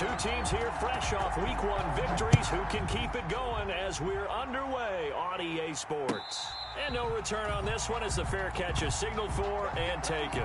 Two teams here fresh off Week 1 victories. Who can keep it going as we're underway on EA Sports? And no return on this one as the fair catch is signaled for and taken.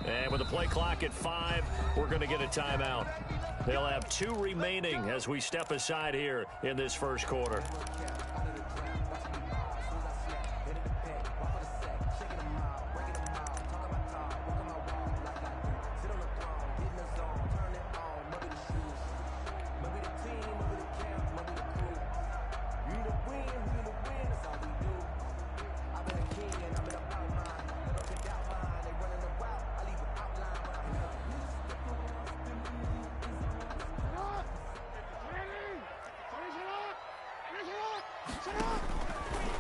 And with the play clock at 5, we're going to get a timeout. They'll have 2 remaining as we step aside here in this first quarter.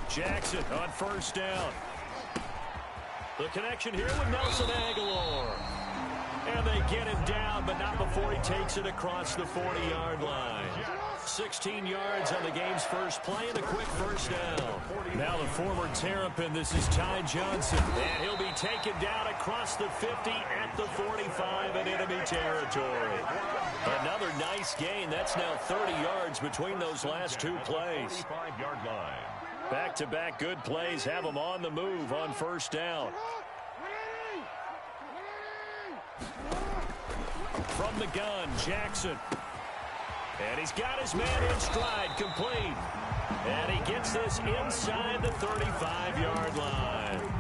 Jackson on first down. The connection here with Nelson Aguilar. And they get him down, but not before he takes it across the 40-yard line. 16 yards on the game's first play and a quick first down. Now the former Terrapin, this is Ty Johnson. And he'll be taken down across the 50 at the 45 in enemy territory. Another nice gain. That's now 30 yards between those last 2 plays. 45-yard line. Back-to-back good plays have them on the move on first down. From the gun, Jackson. And he's got his man in stride, complete. And he gets this inside the 35-yard line.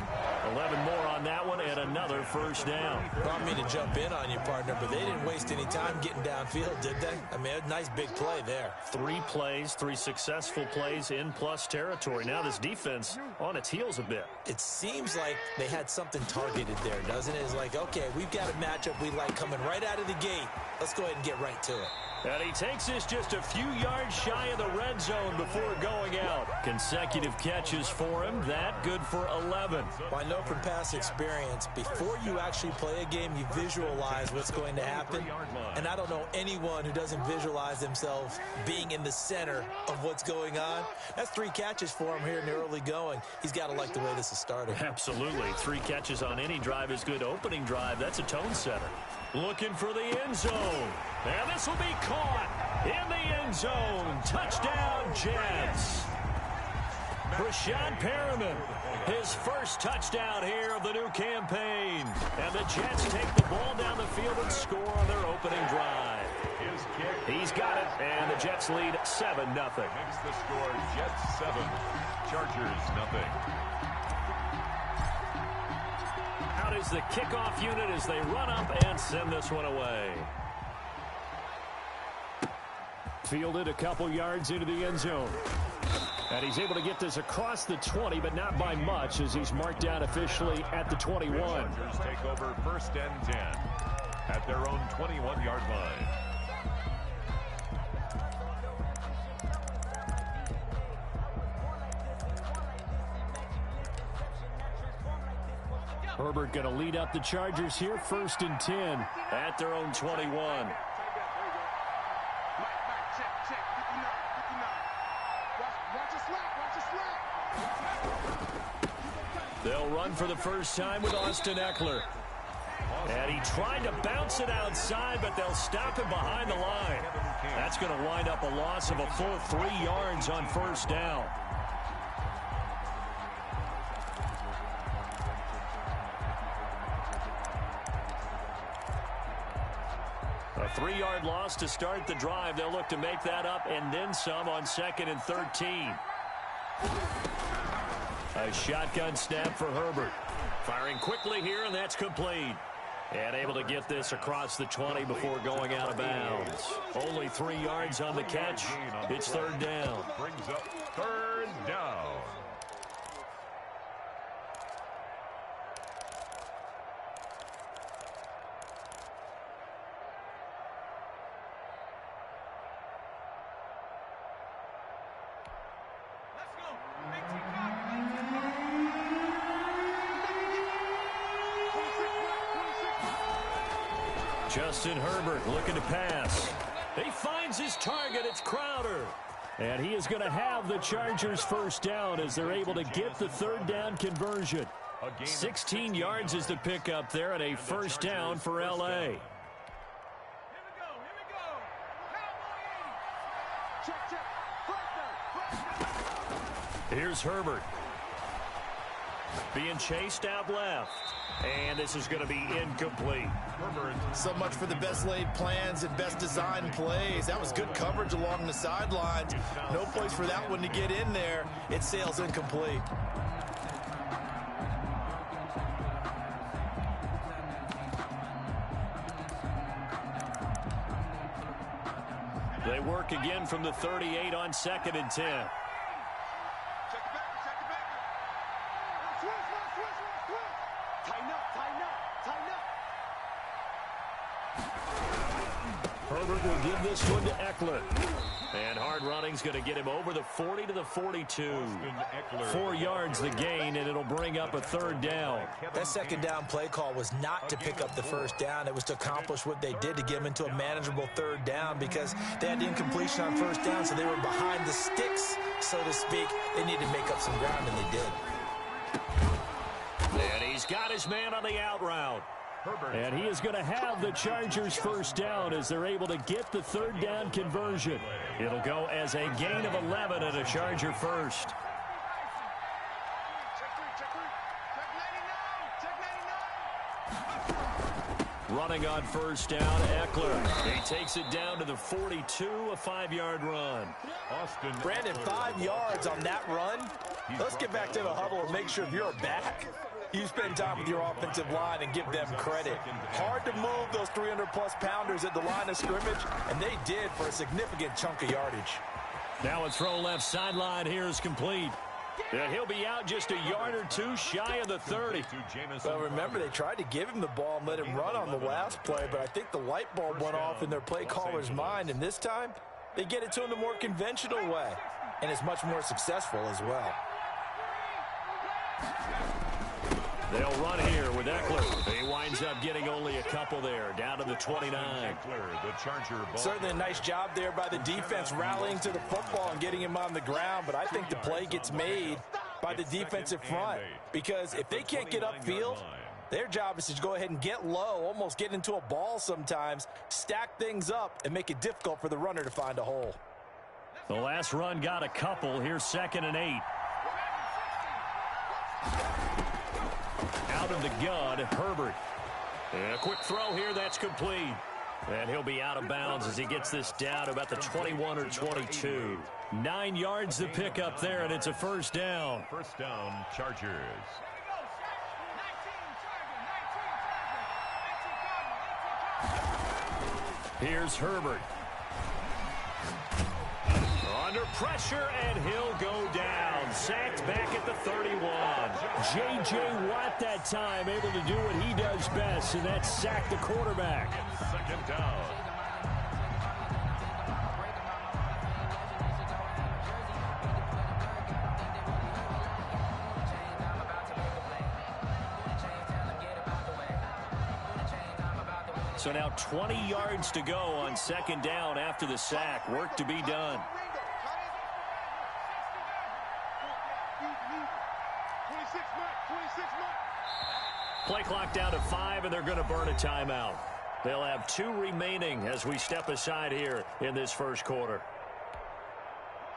11 more on that one and another first down. Brought me to jump in on you, partner, but they didn't waste any time getting downfield, did they? I mean, a nice big play there. 3 plays, 3 successful plays in plus territory. Now this defense on its heels a bit. It seems like they had something targeted there, doesn't it? It's like, okay, we've got a matchup we like coming right out of the gate. Let's go ahead and get right to it. And he takes this just a few yards shy of the red zone before going out. Consecutive catches for him. That good for 11. Well, I know from past experience, before you actually play a game, you visualize what's going to happen. And I don't know anyone who doesn't visualize themselves being in the center of what's going on. That's 3 catches for him here in the early going. He's got to like the way this is starting. Absolutely. 3 catches on any drive is good. Opening drive, that's a tone setter. Looking for the end zone. And this will be caught in the end zone. Touchdown, Jets. Rashad Perriman, his first touchdown here of the new campaign. And the Jets take the ball down the field and score on their opening drive. He's got it, and the Jets lead 7-0. Makes the score Jets 7, Chargers 0. Out is the kickoff unit as they run up and send this one away. Fielded a couple yards into the end zone. And he's able to get this across the 20, but not by much as he's marked down officially at the 21. The Chargers take over 1st and 10 at their own 21-yard line. Herbert going to lead up the Chargers here, 1st and 10 at their own 21. They'll run for the first time with Austin Eckler. And he tried to bounce it outside, but they'll stop him behind the line. That's going to wind up a loss of a full 3 yards on first down. A 3-yard loss to start the drive. They'll look to make that up and then some on 2nd and 13. A shotgun snap for Herbert. Firing quickly here, and that's complete. And able to get this across the 20 before going out of bounds. Only 3 yards on the catch. It's 3rd down. Brings up 3rd down. Justin Herbert looking to pass. He finds his target. It's Crowder. And he is going to have the Chargers first down as they're able to get the third down conversion. 16 yards is the pickup there and a first down for L.A. Here's Herbert. Being chased out left. And this is going to be incomplete. So much for the best laid plans and best designed plays. That was good coverage along the sidelines. No place for that one to get in there. It sails incomplete. They work again from the 38 on 2nd and 10. Herbert will give this one to Eckler. And hard running's going to get him over the 40 to the 42. 4 yards the gain, and it'll bring up a third down. That second down play call was not to pick up the first down. It was to accomplish what they did to get them into a manageable third down because they had the incompletion on first down, so they were behind the sticks, so to speak. They needed to make up some ground, and they did. And he's got his man on the out route. And he is going to have the Chargers first down as they're able to get the third down conversion. It'll go as a gain of 11 and a Charger first. Running on first down, Eckler. He takes it down to the 42, a 5-yard run. Brandon, 5 yards on that run. Let's get back to the huddle and make sure if you're a back, you spend time with your offensive line and give them credit. Hard to move those 300-plus pounders at the line of scrimmage, and they did for a significant chunk of yardage. Now a throw left sideline here is complete. And he'll be out just a yard or two shy of the 30. Well, remember, they tried to give him the ball and let him run on the last play, but I think the light bulb went off in their play caller's mind, and this time they get it to him the more conventional way, and it's much more successful as well. They'll run here with Eckler. He winds up getting only a couple there, down to the 29. Certainly a nice job there by the defense rallying to the football and getting him on the ground, but I think the play gets made by the defensive front because if they can't get upfield, their job is to go ahead and get low, almost get into a ball sometimes, stack things up, and make it difficult for the runner to find a hole. The last run got a couple. Here's 2nd and 8. Out of the gun, Herbert. And a quick throw here, that's complete. And he'll be out of bounds as he gets this down about the 21 or 22. 9 yards to pick up there, and it's a first down. First down, Chargers. Here's Herbert. Under pressure, and he'll go down. Sacked back at the 31. J.J. Watt that time able to do what he does best, and that's sack the quarterback. Second down. So now 20 yards to go on 2nd down after the sack. Work to be done. Play clock down to 5, and they're going to burn a timeout. They'll have 2 remaining as we step aside here in this first quarter.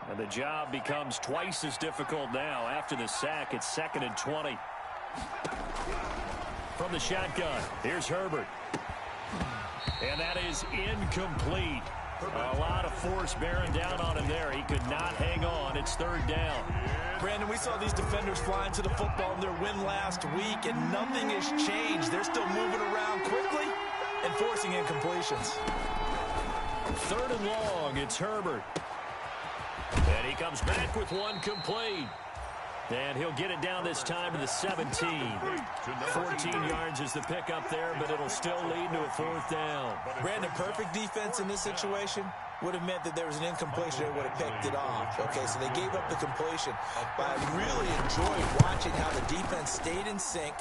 And the job becomes twice as difficult now. After the sack, it's 2nd and 20. From the shotgun, here's Herbert. And that is incomplete. A lot of force bearing down on him there. He could not hang on. It's 3rd down. Brandon, we saw these defenders flying to the football in their win last week, and nothing has changed. They're still moving around quickly and forcing incompletions. 3rd and long. It's Herbert. And he comes back with one complete. And he'll get it down this time to the 17. 14 yards is the pickup there, but it'll still lead to a 4th down. Brandon, perfect defense in this situation would have meant that there was an incompletion. They would have picked it off. Okay, so they gave up the completion. But I really enjoyed watching how the defense stayed in sync,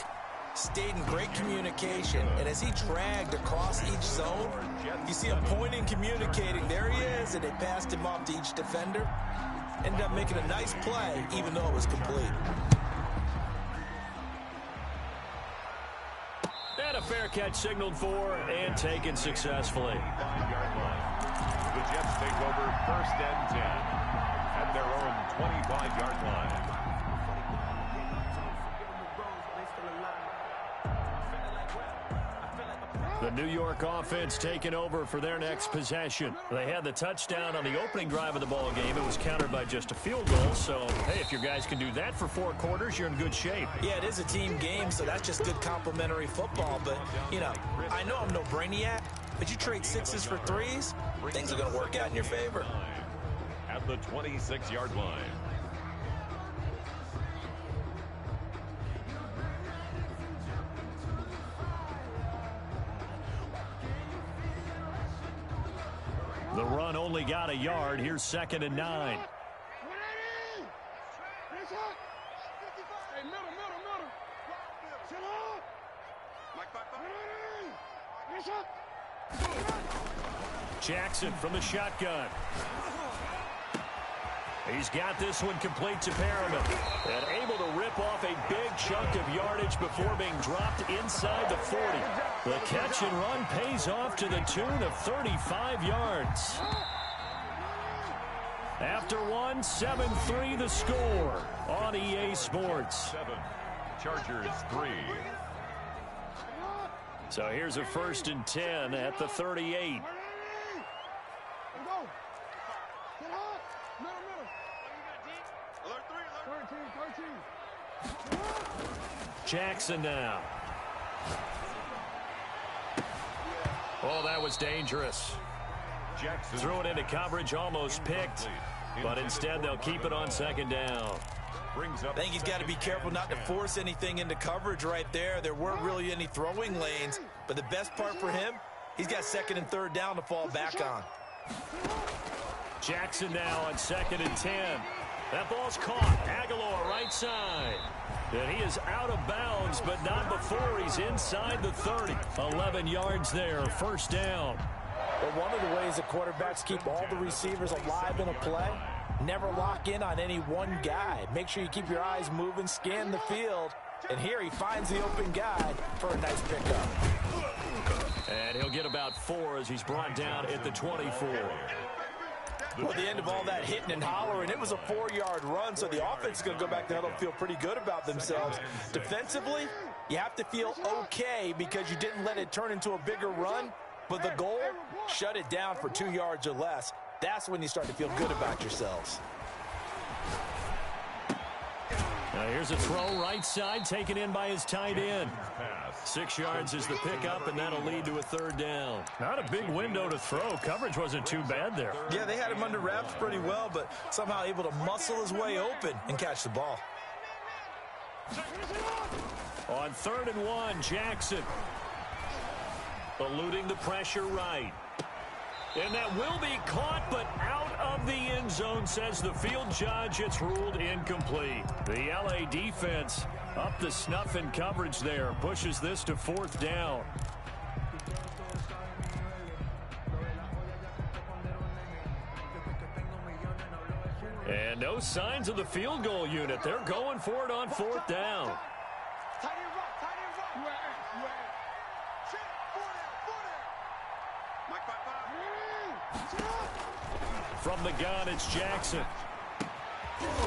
stayed in great communication, and as he dragged across each zone, you see him pointing, communicating. There he is, and they passed him off to each defender. Ended up making a nice play, even though it was complete. And a fair catch signaled for and taken successfully. The Jets take over 1st and 10 at their own 25-yard line. The New York offense taking over for their next possession. They had the touchdown on the opening drive of the ball game. It was countered by just a field goal. So, hey, if your guys can do that for 4 quarters, you're in good shape. Yeah, it is a team game, so that's just good complimentary football. But, you know, I know I'm no brainiac, but you trade 6s for 3s, things are going to work out in your favor. At the 26-yard line. The run only got a yard. Here's 2nd and 9. Jackson from the shotgun. He's got this one complete to Perriman. And able to rip off a big chunk of yardage before being dropped inside the 40. The catch and run pays off to the tune of 35 yards. After one, 7-3 the score on EA Sports. 7, Chargers 3. So here's a 1st and 10 at the 38. Jackson now. Oh, that was dangerous. Jackson Threw it into coverage, almost picked, but instead they'll keep it on 2nd down. I think he's got to be careful not to force anything into coverage right there. There weren't really any throwing lanes, but the best part for him, he's got 2nd and 3rd down to fall back on. Jackson now on 2nd and 10. That ball's caught. Aguilar right side. And he is out of bounds, but not before he's inside the 30. 11 yards there, 1st down. Well, one of the ways that quarterbacks keep all the receivers alive in a play, never lock in on any one guy. Make sure you keep your eyes moving, scan the field. And here he finds the open guy for a nice pickup. And he'll get about 4 as he's brought down at the 24. Well, at the end of all that hitting and hollering, it was a 4-yard run, so the offense is going to go back to huddle and feel pretty good about themselves. Defensively, you have to feel okay because you didn't let it turn into a bigger run, but the goal, shut it down for 2 yards or less. That's when you start to feel good about yourselves. Now here's a throw right side, taken in by his tight end. 6 yards is the pickup, and that'll lead to a 3rd down. Not a big window to throw. Coverage wasn't too bad there. Yeah, they had him under wraps pretty well, but somehow able to muscle his way open and catch the ball. On 3rd and 1, Jackson. Eluding the pressure right. And that will be caught, but out of the end zone, says the field judge. It's ruled incomplete. The LA defense up the snuff in coverage there. Pushes this to 4th down. And no signs of the field goal unit. They're going for it on 4th down. From the gun, it's Jackson.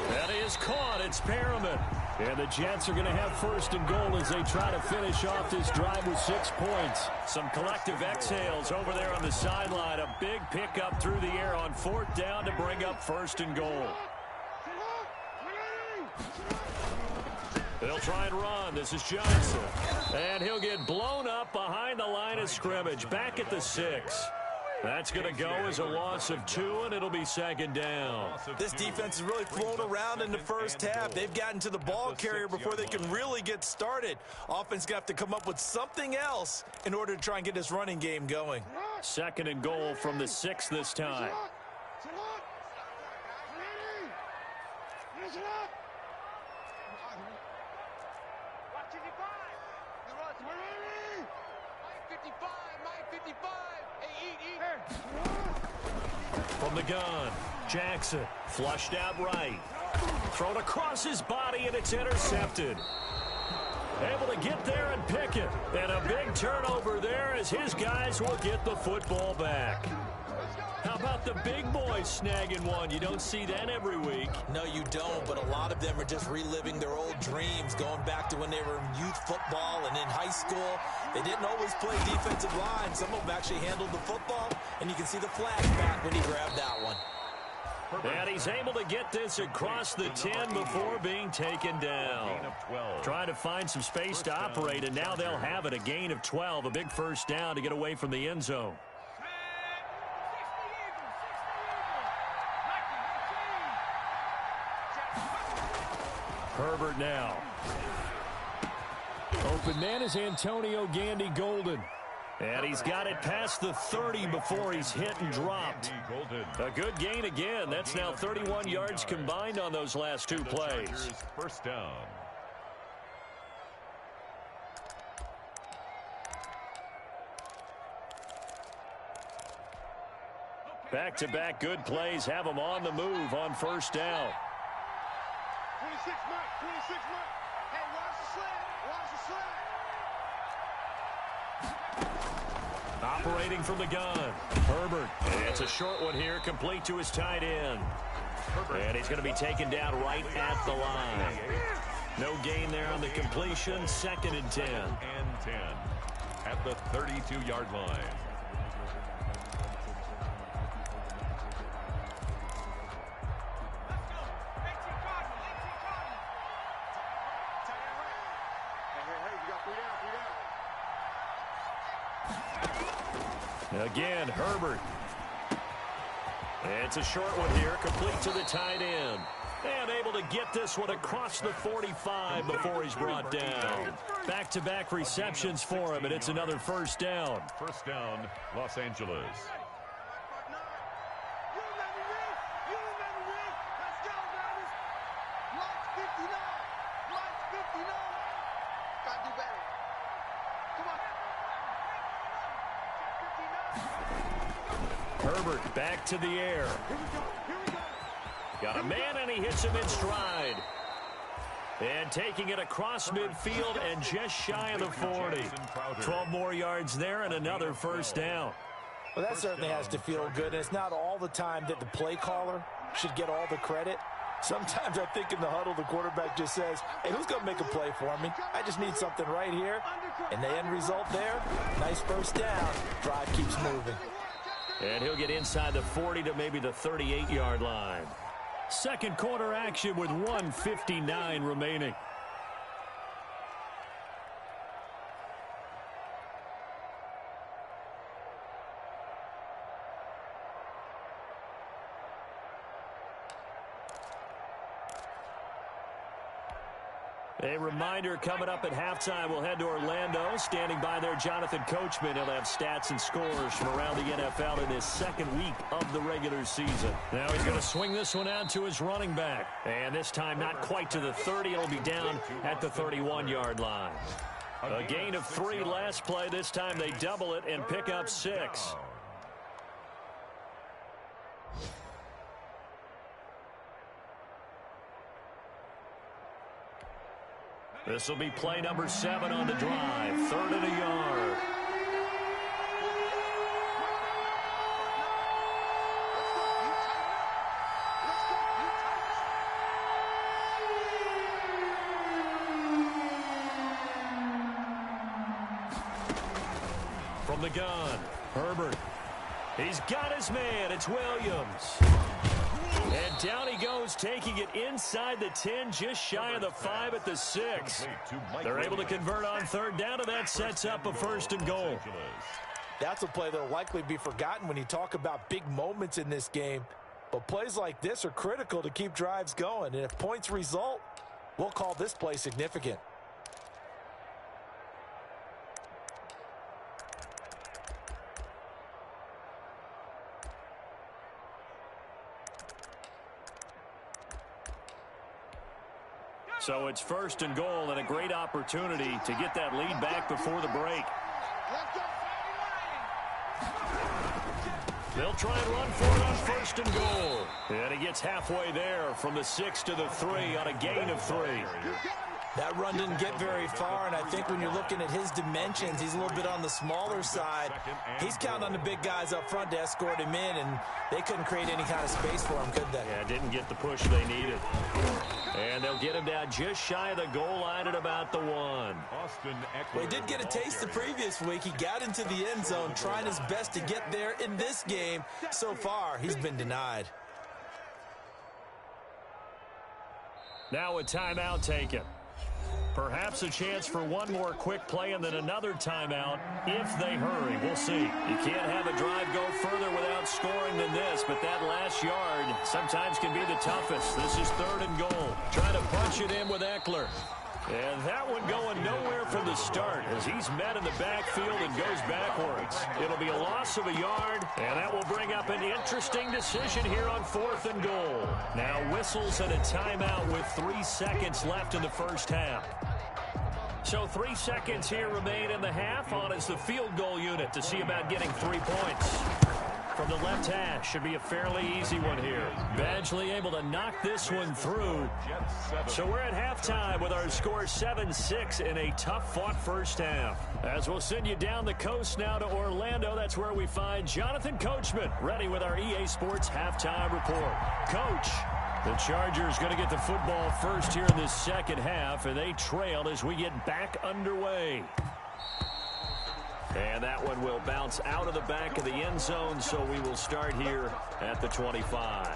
That is caught. It's Perriman. And the Jets are going to have 1st and goal as they try to finish off this drive with 6 points. Some collective exhales over there on the sideline. A big pickup through the air on 4th down to bring up 1st and goal. They'll try and run. This is Johnson. And he'll get blown up behind the line of scrimmage. Back at the 6. That's going to go as a loss of 2, and it'll be 2nd down. This defense has really flown around in the first half. They've gotten to the ball carrier before they can really get started. Offense got to come up with something else in order to try and get this running game going. 2nd and goal from the 6 this time. From the gun, Jackson flushed out right. Thrown across his body, and it's intercepted. Able to get there and pick it. And a big turnover there as his guys will get the football back. How about the big boys snagging one? You don't see that every week. No, you don't, but a lot of them are just reliving their old dreams, going back to when they were in youth football and in high school. They didn't always play defensive line. Some of them actually handled the football, and you can see the flags back when he grabbed that one. And he's able to get this across the 10 before being taken down. Trying to find some space to operate, and now they'll have it. A gain of 12, a big first down to get away from the end zone. Herbert now. Open man is Antonio Gandy Golden. And he's got it past the 30 before he's hit and dropped. A good gain again. That's now 31 yards combined on those last two plays. First down. Back-to-back good plays have them on the move on first down. 26 Mike, 26 Mike. Hey, watch the slant, watch the slant. Operating from the gun, Herbert. It's a short one here, complete to his tight end. And he's going to be taken down right at the line. No gain there on the completion, 2nd and 10. And 10 at the 32-yard line. Again, Herbert. It's a short one here, complete to the tight end. And able to get this one across the 45 before he's brought down. Back-to-back receptions for him, and it's another first down. First down, Los Angeles. Herbert back to the air. Got a man, and he hits him in stride. And taking it across midfield and just shy of the 40. 12 more yards there and another first down. Well, that certainly has to feel good, and it's not all the time that the play caller should get all the credit. Sometimes I think in the huddle, the quarterback just says, hey, who's going to make a play for me? I just need something right here. And the end result there, nice first down. Drive keeps moving. And he'll get inside the 40 to maybe the 38-yard line. Second quarter action with 1:59 remaining. A reminder coming up at halftime, we'll head to Orlando. Standing by there, Jonathan Coachman. He'll have stats and scores from around the NFL in his second week of the regular season. Now he's going to swing this one out to his running back. And this time not quite to the 30. It'll be down at the 31-yard line. A gain of 3 last play. This time they double it and pick up 6. This will be play number 7 on the drive. 3rd and a yard. From the gun, Herbert. He's got his man. It's Williams. And down he goes, taking it inside the 10, just shy of the 5 at the 6. They're able to convert on 3rd down, and that sets up a 1st and goal. That's a play that will likely be forgotten when you talk about big moments in this game. But plays like this are critical to keep drives going. And if points result, we'll call this play significant. So it's 1st and goal, and a great opportunity to get that lead back before the break. They'll try and run for it on first and goal. And he gets halfway there from the 6 to the 3 on a gain of 3. That run didn't get very far, and I think when you're looking at his dimensions, he's a little bit on the smaller side. He's counting on the big guys up front to escort him in, and they couldn't create any kind of space for him, could they? Yeah, didn't get the push they needed. And they'll get him down just shy of the goal line at about the 1. Well, he did get a taste the previous week. He got into the end zone, trying his best to get there in this game. So far, he's been denied. Now a timeout taken. Perhaps a chance for one more quick play and then another timeout if they hurry. We'll see. You can't have a drive go further without scoring than this, but that last yard sometimes can be the toughest. This is 3rd and goal. Trying to punch it in with Eckler. And that one going nowhere from the start as he's met in the backfield and goes backwards. It'll be a loss of a yard, and that will bring up an interesting decision here on 4th and goal. Now whistles and a timeout with 3 seconds left in the first half. So 3 seconds here remain in the half. On is the field goal unit to see about getting 3 points. From the left hash, should be a fairly easy one here. Badgley able to knock this one through. So we're at halftime with our score 7-6 in a tough-fought first half. As we'll send you down the coast now to Orlando, that's where we find Jonathan Coachman ready with our EA Sports halftime report. Coach, the Chargers going to get the football first here in this second half, and they trail as we get back underway. And that one will bounce out of the back of the end zone, so we will start here at the 25.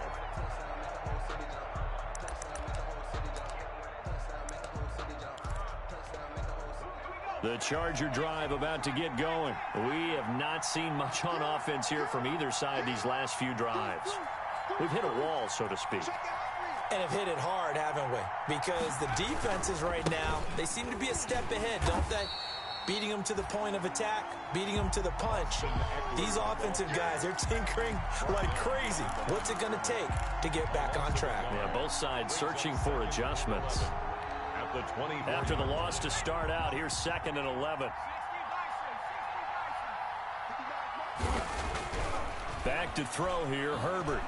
The Charger drive about to get going. We have not seen much on offense here from either side these last few drives. We've hit a wall, so to speak. And have hit it hard, haven't we? Because the defenses right now, they seem to be a step ahead, don't they? Beating them to the point of attack, beating them to the punch. These offensive guys, they're tinkering like crazy. What's it going to take to get back on track? Yeah, both sides searching for adjustments. After the loss to start out, here's 2nd and 11. Back to throw here, Herbert.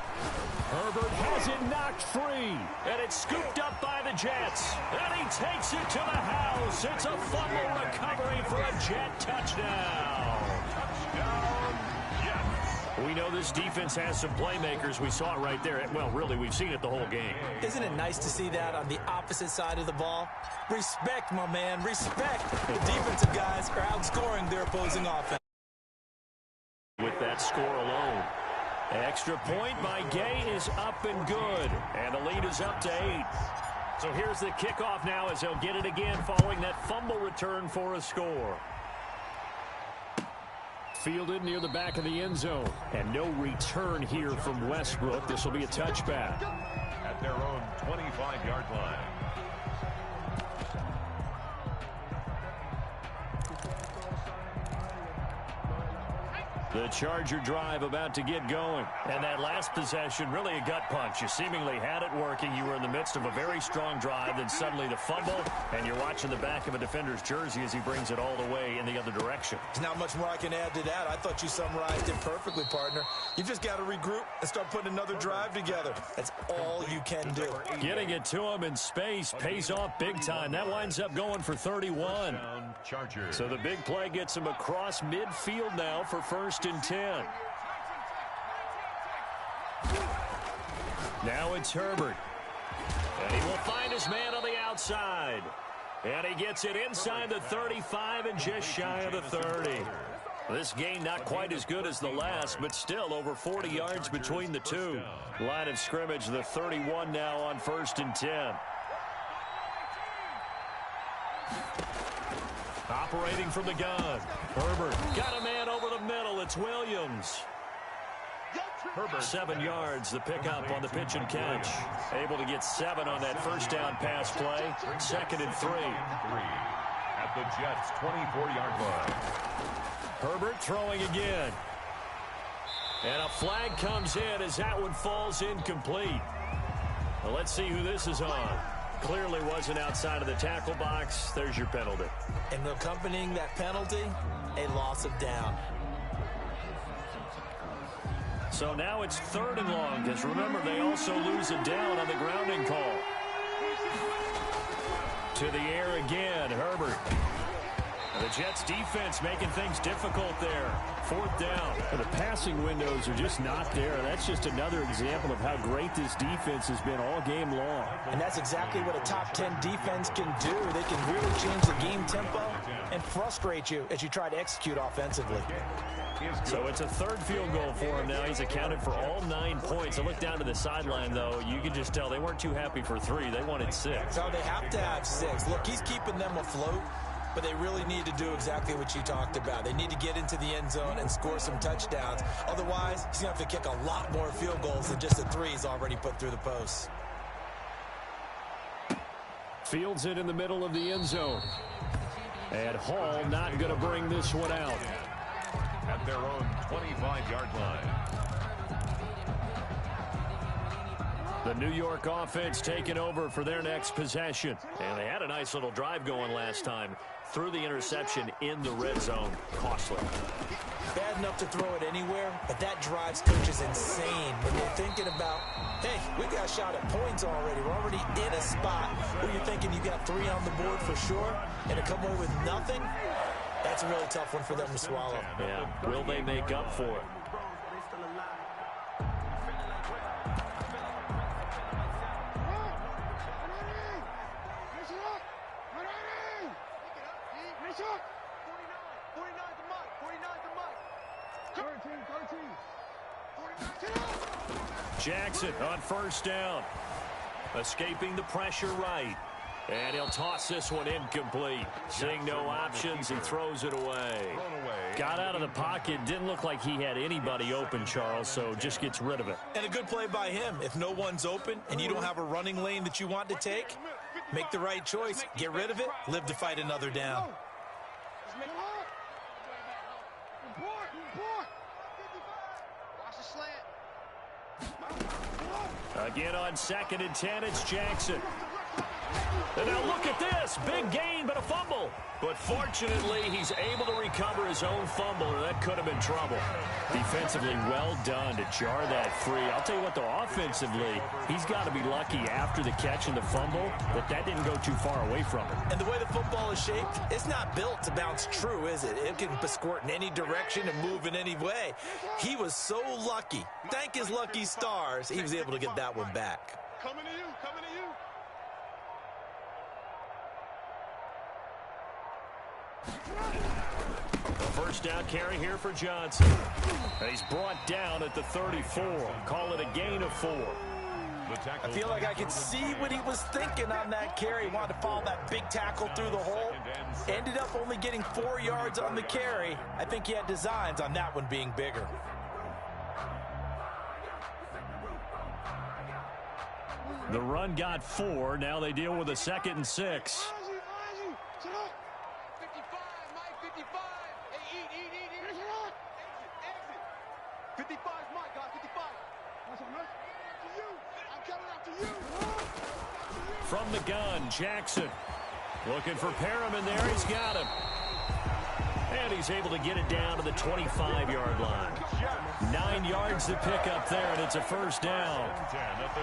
Herbert has it knocked free, and it's scooped up by the Jets. And he takes it to the house. It's a fumble recovery for a Jet touchdown. We know this defense has some playmakers. We saw it right there. Well, really, we've seen it the whole game. Isn't it nice to see that on the opposite side of the ball? Respect, my man, respect. The defensive guys are outscoring their opposing offense. With that score alone. Extra point by Gay is up and good. And the lead is up to 8. So here's the kickoff now as they'll get it again following that fumble return for a score. Fielded near the back of the end zone. And no return here from Westbrook. This will be a touchback. At their own 25-yard line. The Charger drive about to get going. And that last possession, really a gut punch. You seemingly had it working. You were in the midst of a very strong drive. Then suddenly the fumble. And you're watching the back of a defender's jersey as he brings it all the way in the other direction. There's not much more I can add to that. I thought you summarized it perfectly, partner. You just got to regroup and start putting another drive together. That's all you can do. Getting it to him in space pays off big time. That winds up going for 31. So the big play gets him across midfield now for 1st and 10. Now it's Herbert. And he will find his man on the outside. And he gets it inside the 35 and just shy of the 30. This game not quite as good as the last, but still over 40 yards between the two. Line of scrimmage, the 31 now on 1st and 10. Operating from the gun. Herbert got a man over the middle. It's Williams. Herbert 7 yards, the pickup on the pitch and catch. Able to get 7 on that first down pass play. 2nd and 3. At the Jets' 24-yard line. Herbert throwing again. And a flag comes in as that one falls incomplete. Well, let's see who this is on. Clearly wasn't outside of the tackle box. There's your penalty. And accompanying that penalty, a loss of down. So now it's 3rd and long, because remember, they also lose it down on the grounding call. To the air again, Herbert. The Jets defense making things difficult there. 4th down. The passing windows are just not there. That's just another example of how great this defense has been all game long. And that's exactly what a top 10 defense can do. They can really change the game tempo and frustrate you as you try to execute offensively. So it's a 3rd field goal for him now. He's accounted for all 9 points. I look down to the sideline, though. You can just tell they weren't too happy for 3. They wanted 6. So they have to have 6. Look, he's keeping them afloat, but they really need to do exactly what you talked about. They need to get into the end zone and score some touchdowns. Otherwise, he's going to have to kick a lot more field goals than just the 3 he's already put through the posts. Fields it in the middle of the end zone. And Hall not going to bring this one out. At their own 25-yard line. The New York offense taking over for their next possession. And they had a nice little drive going last time. Threw the interception in the red zone. Costly. Bad enough to throw it anywhere, but that drives coaches insane when they're thinking about, hey, we got a shot at points already. We're already in a spot where you're thinking you got 3 on the board for sure, and to come away with nothing, that's a really tough one for them to swallow. Yeah. Will they make up for it? Jackson on 1st down. Escaping the pressure right. And he'll toss this one incomplete. Seeing no options, he throws it away. Got out of the pocket. Didn't look like he had anybody open, Charles, so just gets rid of it. And a good play by him. If no one's open and you don't have a running lane that you want to take, make the right choice. Get rid of it. Live to fight another down. Again on 2nd and 10, it's Jackson. And now look at this. Big gain, but a fumble. But fortunately, he's able to recover his own fumble, or that could have been trouble. Defensively, well done to jar that free. I'll tell you what, though, offensively, he's got to be lucky after the catch and the fumble that didn't go too far away from him. And the way the football is shaped, it's not built to bounce true, is it? It can squirt in any direction and move in any way. He was so lucky. Thank his lucky stars, he was able to get that one back. Coming to you, coming to you. The 1st down carry here for Johnson. And he's brought down at the 34. Call it a gain of 4. I feel like I could see what he was thinking on that carry. He wanted to follow that big tackle through the hole. Ended up only getting 4 yards on the carry. I think he had designs on that one being bigger. The run got 4. Now they deal with a 2nd and 6. 55's Mike, guys, 55. I'm coming after you. From the gun, Jackson. Looking for Perriman there. He's got him. And he's able to get it down to the 25-yard line. 9 yards to pick up there, and it's a 1st down.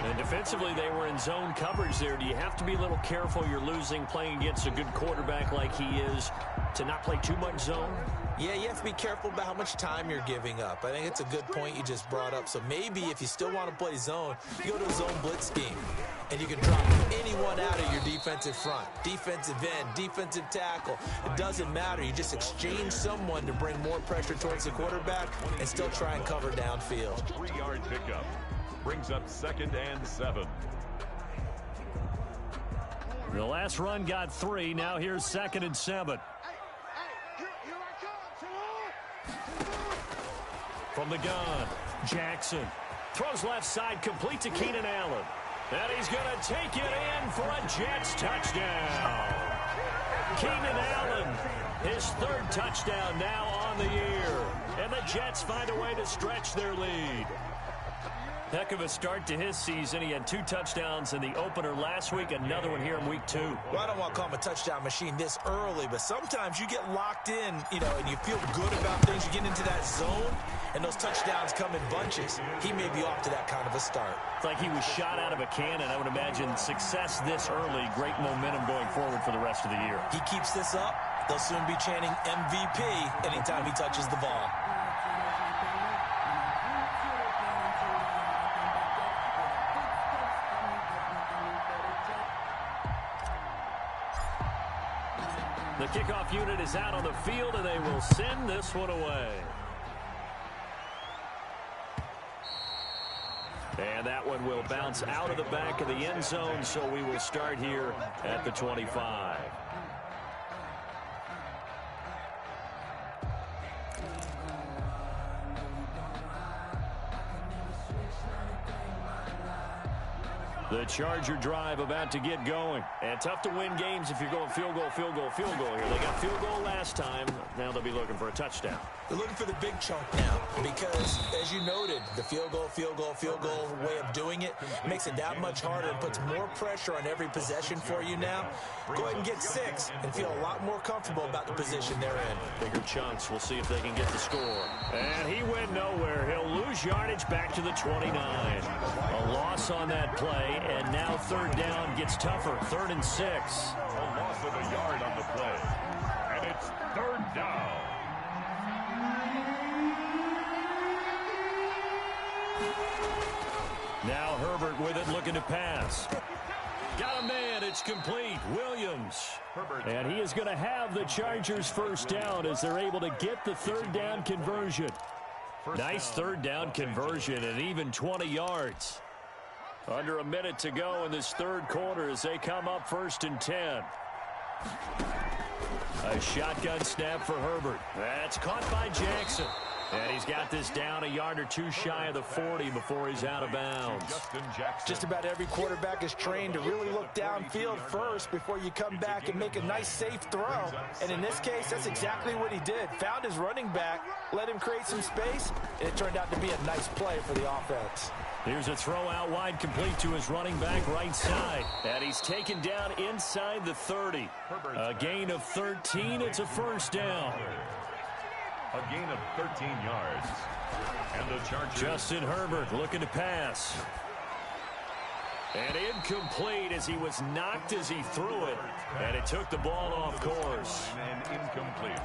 And defensively, they were in zone coverage there. Do you have to be a little careful? You're losing, playing against a good quarterback like he is, to not play too much zone? Yeah, you have to be careful about how much time you're giving up. I think it's a good point you just brought up. So maybe if you still want to play zone, you go to a zone blitz scheme. And you can drop anyone out of your defensive front. Defensive end, defensive tackle. It doesn't matter. You just exchange someone to bring more pressure towards the quarterback and still try and cover downfield. 3-yard pickup. Brings up 2nd and 7. The last run got 3. Now here's 2nd and 7. From the gun, Jackson throws left side, complete to Keenan Allen. And he's going to take it in for a Jets touchdown. Keenan Allen, his 3rd touchdown now on the year. And the Jets find a way to stretch their lead. Heck of a start to his season. He had 2 touchdowns in the opener last week, another one here in week 2. Well, I don't want to call him a touchdown machine this early, but sometimes you get locked in, and you feel good about things. You get into that zone, and those touchdowns come in bunches. He may be off to that kind of a start. It's like he was shot out of a cannon. I would imagine success this early, great momentum going forward for the rest of the year. He keeps this up, they'll soon be chanting MVP anytime he touches the ball. The kickoff unit is out on the field, and they will send this one away. And that one will bounce out of the back of the end zone, so we will start here at the 25. The Charger drive about to get going. And tough to win games if you're going field goal, field goal, field goal here. They got field goal last time. Now they'll be looking for a touchdown. They're looking for the big chunk now because, as you noted, the field goal way of doing it makes it that much harder and puts more pressure on every possession for you now. Go ahead and get 6 and feel a lot more comfortable about the position they're in. Bigger chunks. We'll see if they can get the score. And he went nowhere. He'll lose yardage back to the 29. A loss on that play, and now third down gets tougher. 3rd and 6. A loss of a yard on the play. And it's 3rd down. Now Herbert with it, looking to pass. Got a man, it's complete. Williams. And he is going to have the Chargers first down as they're able to get the 3rd down conversion. Nice 3rd down conversion and even 20 yards. Under a minute to go in this 3rd quarter as they come up 1st and 10. A shotgun snap for Herbert. That's caught by Jackson. And he's got this down a yard or 2 shy of the 40 before he's out of bounds. Just about every quarterback is trained to really look downfield first before you come back and make a nice, safe throw. And in this case, that's exactly what he did. Found his running back, let him create some space, and it turned out to be a nice play for the offense. Here's a throw out wide, complete to his running back right side. And he's taken down inside the 30. A gain of 13. It's a first down. A gain of 13 yards. And the Chargers. Justin Herbert looking to pass. And incomplete as he was knocked as he threw it. And it took the ball off course. And incomplete.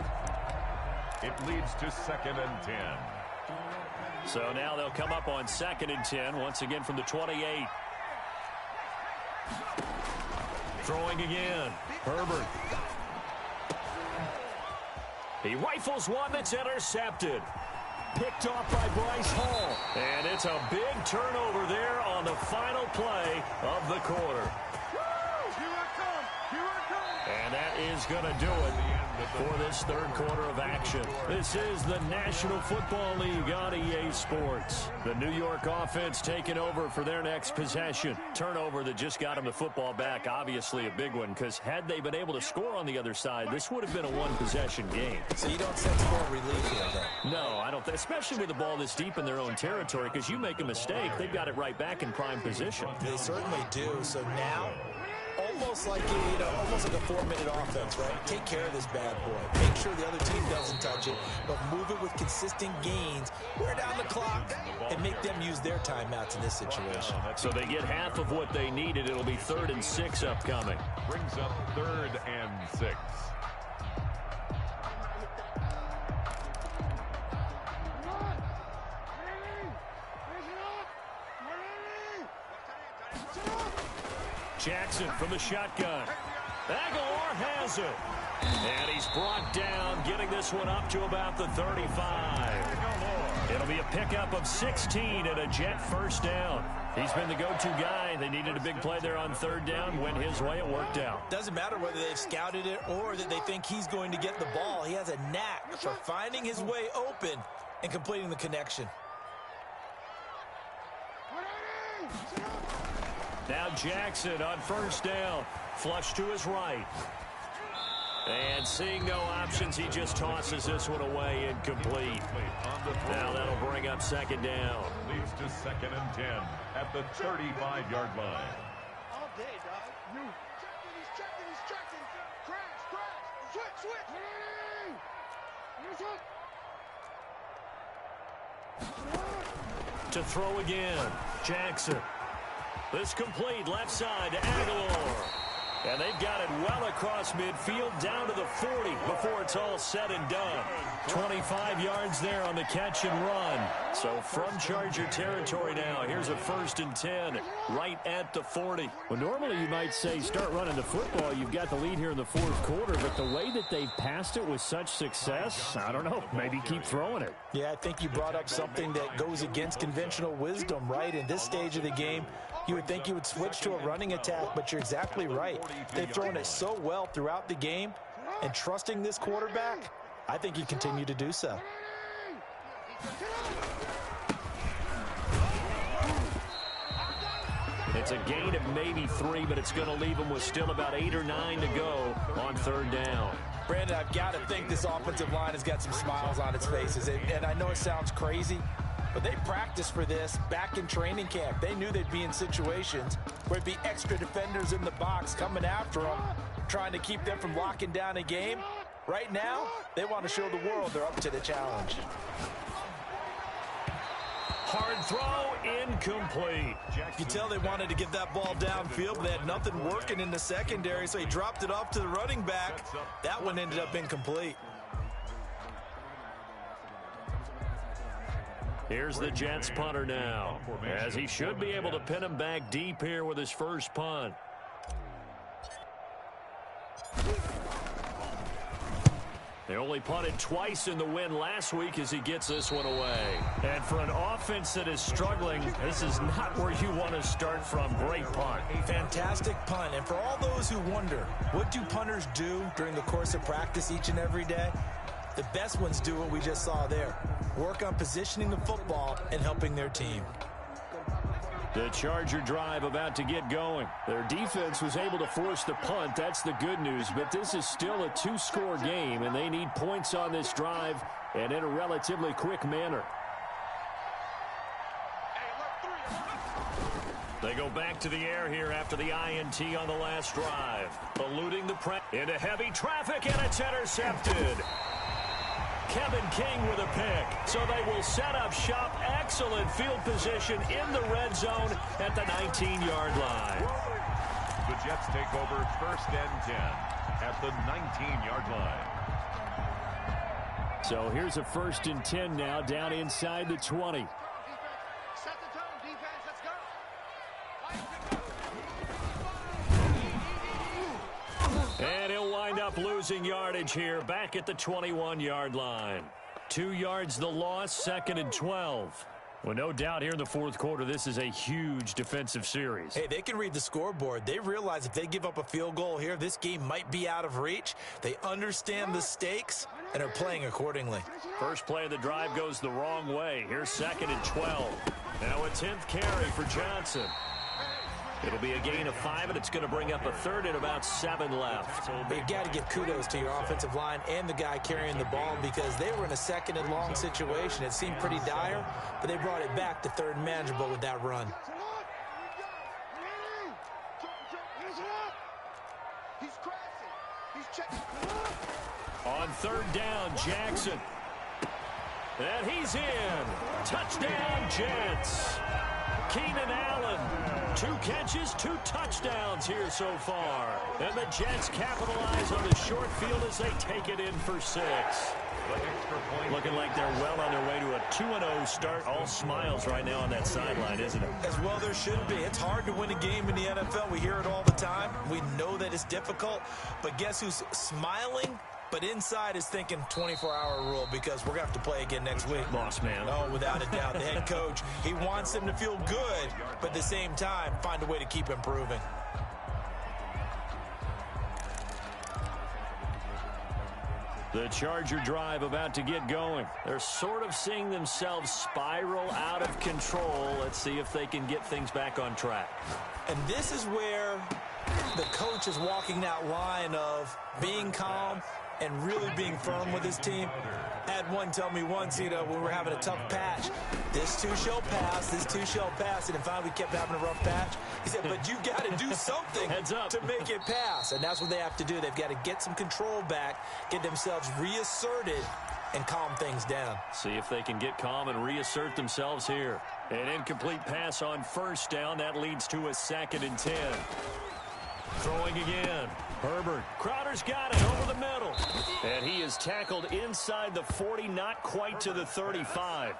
It leads to 2nd and 10. So now they'll come up on 2nd and 10, once again from the 28. Throwing again. Herbert. He rifles one that's intercepted. Picked off by Bryce Hall. And it's a big turnover there on the final play of the quarter. And that is going to do it for this 3rd quarter of action. This is the National Football League on EA Sports. The New York offense taking over for their next possession. Turnover that just got them the football back. Obviously a big one, because had they been able to score on the other side, this would have been a one-possession game. So you don't sense more relief here, then? No, I don't. Especially with the ball this deep in their own territory, because you make a mistake, they've got it right back in prime position. They certainly do. So now, almost like almost like a 4-minute offense, right? Take care of this bad boy. Make sure the other team doesn't touch it, but move it with consistent gains. Wear down the clock and make them use their timeouts in this situation. So they get half of what they needed. It'll be 3rd and 6 upcoming. Brings up 3rd and 6. Jackson from the shotgun. Aguilar has it. And he's brought down, getting this one up to about the 35. It'll be a pickup of 16 and a Jet first down. He's been the go-to guy. They needed a big play there on 3rd down. Went his way. It worked out. Doesn't matter whether they've scouted it or that they think he's going to get the ball. He has a knack for finding his way open and completing the connection. Now Jackson on 1st down. Flush to his right. And seeing no options, he just tosses this one away, incomplete. Now that'll bring up second down. Leads to 2nd and 10 at the 35-yard line. All day, dog. He's checking. Crash. Switch. To throw again, Jackson. This complete left side to Aguilar. And they've got it well across midfield down to the 40 before it's all said and done. 25 yards there on the catch and run. So from Charger territory now, here's a 1st and 10 right at the 40. Well, normally you might say start running the football. You've got the lead here in the 4th quarter, but the way that they've passed it with such success, I don't know, maybe keep throwing it. Yeah, I think you brought up something that goes against conventional wisdom, right? In this stage of the game, you would think you would switch to a running attack, but you're exactly right. They've thrown it so well throughout the game, and trusting this quarterback, I think you continue to do so. It's a gain of maybe 3, but it's going to leave them with still about 8 or 9 to go on 3rd down. Brandon, I've got to think this offensive line has got some smiles on its faces, and I know it sounds crazy, but they practiced for this back in training camp. They knew they'd be in situations where it'd be extra defenders in the box coming after them, trying to keep them from locking down a game. Right now, they want to show the world they're up to the challenge. Hard throw, incomplete. You can tell they wanted to get that ball downfield, but they had nothing working in the secondary, so he dropped it off to the running back. That one ended up incomplete. Here's the Jets punter now, as he should be able to pin him back deep here with his first punt. They only punted twice in the win last week as he gets this one away. And for an offense that is struggling, this is not where you want to start from. Great punt. Fantastic punt. And for all those who wonder, what do punters do during the course of practice each and every day? The best ones do what we just saw there. Work on positioning the football and helping their team. The Charger drive about to get going. Their defense was able to force the punt. That's the good news. But this is still a 2-score game, and they need points on this drive and in a relatively quick manner. They go back to the air here after the INT on the last drive. Eluding the press into heavy traffic, and it's intercepted. Kevin King with a pick. So they will set up shop. Excellent field position in the red zone at the 19-yard line. The Jets take over 1st and 10 at the 19-yard line. So here's a 1st and 10 now down inside the 20. Set the tone, defense. Let's go. And he'll wind up losing yardage here back at the 21-yard line. 2 yards the loss, 2nd and 12. Well, no doubt here in the 4th quarter, this is a huge defensive series. Hey, they can read the scoreboard. They realize if they give up a field goal here, this game might be out of reach. They understand the stakes and are playing accordingly. First play of the drive goes the wrong way. Here's 2nd and 12. Now a 10th carry for Johnson. It'll be a gain of 5, and it's going to bring up a 3rd and about 7 left. But you got to give kudos to your offensive line and the guy carrying the ball because they were in a 2nd and long situation. It seemed pretty dire, but they brought it back to 3rd and manageable with that run. He's crashing. He's checking. On 3rd down, Jackson. And he's in. Touchdown, Jets. Keenan Allen, 2 catches, 2 touchdowns here so far. And the Jets capitalize on the short field as they take it in for 6. Looking like they're well on their way to a 2-0 start. All smiles right now on that sideline, isn't it? As well there should be. It's hard to win a game in the NFL. We hear it all the time. We know that it's difficult. But guess who's smiling? But inside is thinking 24-hour rule because we're going to have to play again next week. Boss man. Oh, without a doubt. The head coach, he wants them to feel good, but at the same time, find a way to keep improving. The Charger drive about to get going. They're sort of seeing themselves spiral out of control. Let's see if they can get things back on track. And this is where the coach is walking that line of being calm and really being firm with his team. I had one tell me once, when we were having a tough patch, this too shall pass, this too shall pass, and then finally we kept having a rough patch. He said, but you got to do something to make it pass, and that's what they have to do. They've got to get some control back, get themselves reasserted, and calm things down. See if they can get calm and reassert themselves here. An incomplete pass on first down. That leads to a 2nd and 10. Throwing again. Herbert. Crowder's got it over the middle. And he is tackled inside the 40, not quite to the 35.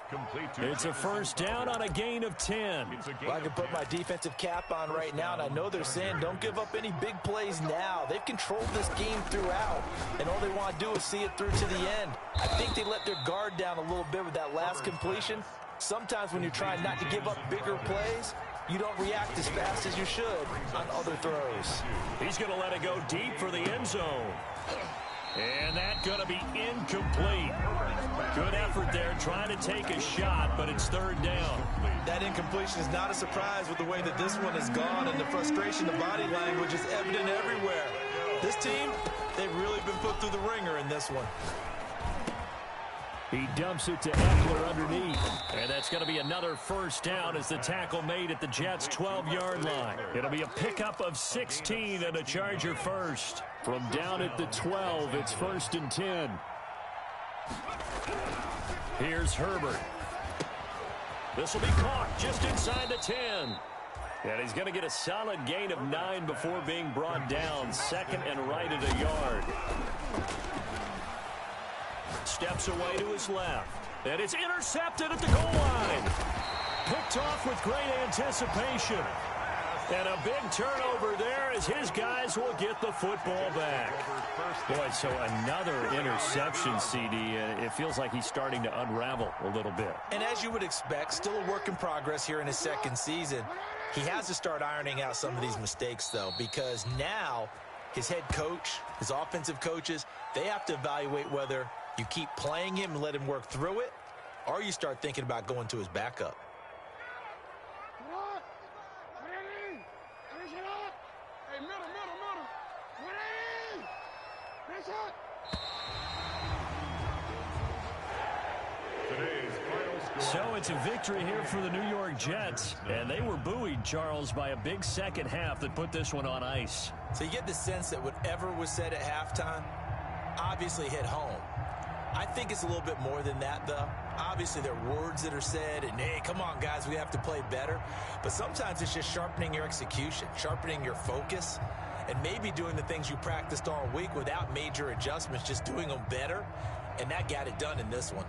It's a first down on a gain of 10. Well, I can put my defensive cap on right now, and I know they're saying don't give up any big plays now. They've controlled this game throughout, and all they want to do is see it through to the end. I think they let their guard down a little bit with that last completion. Sometimes when you're trying not to give up bigger plays, you don't react as fast as you should on other throws. He's going to let it go deep for the end zone. And that's going to be incomplete. Good effort there trying to take a shot, but it's 3rd down. That incompletion is not a surprise with the way that this one has gone, and the frustration, the body language is evident everywhere. This team, they've really been put through the ringer in this one. He dumps it to Eckler underneath. And that's going to be another first down as the tackle made at the Jets' 12-yard line. It'll be a pickup of 16 and a Charger first. From down at the 12, it's 1st and 10. Here's Herbert. This will be caught just inside the 10. And he's going to get a solid gain of 9 before being brought down. 2nd and right at a yard. Steps away to his left. And it's intercepted at the goal line. Picked off with great anticipation. And a big turnover there as his guys will get the football back. Boy, so another interception, CD. It feels like he's starting to unravel a little bit. And as you would expect, still a work in progress here in his 2nd season. He has to start ironing out some of these mistakes, though, because now his head coach, his offensive coaches, they have to evaluate whether you keep playing him and let him work through it, or you start thinking about going to his backup. So it's a victory here for the New York Jets, and they were buoyed, Charles, by a big second half that put this one on ice. So you get the sense that whatever was said at halftime obviously hit home. I think it's a little bit more than that, though. Obviously, there are words that are said, and, hey, come on, guys, we have to play better. But sometimes it's just sharpening your execution, sharpening your focus, and maybe doing the things you practiced all week without major adjustments, just doing them better, and that got it done in this one.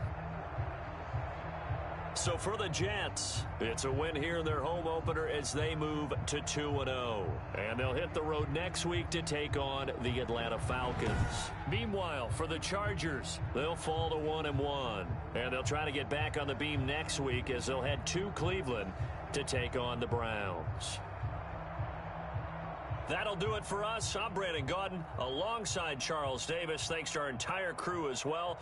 So for the Jets, it's a win here in their home opener as they move to 2-0. And they'll hit the road next week to take on the Atlanta Falcons. Meanwhile, for the Chargers, they'll fall to 1-1. And they'll try to get back on the beam next week as they'll head to Cleveland to take on the Browns. That'll do it for us. I'm Brandon Gaudin alongside Charles Davis. Thanks to our entire crew as well.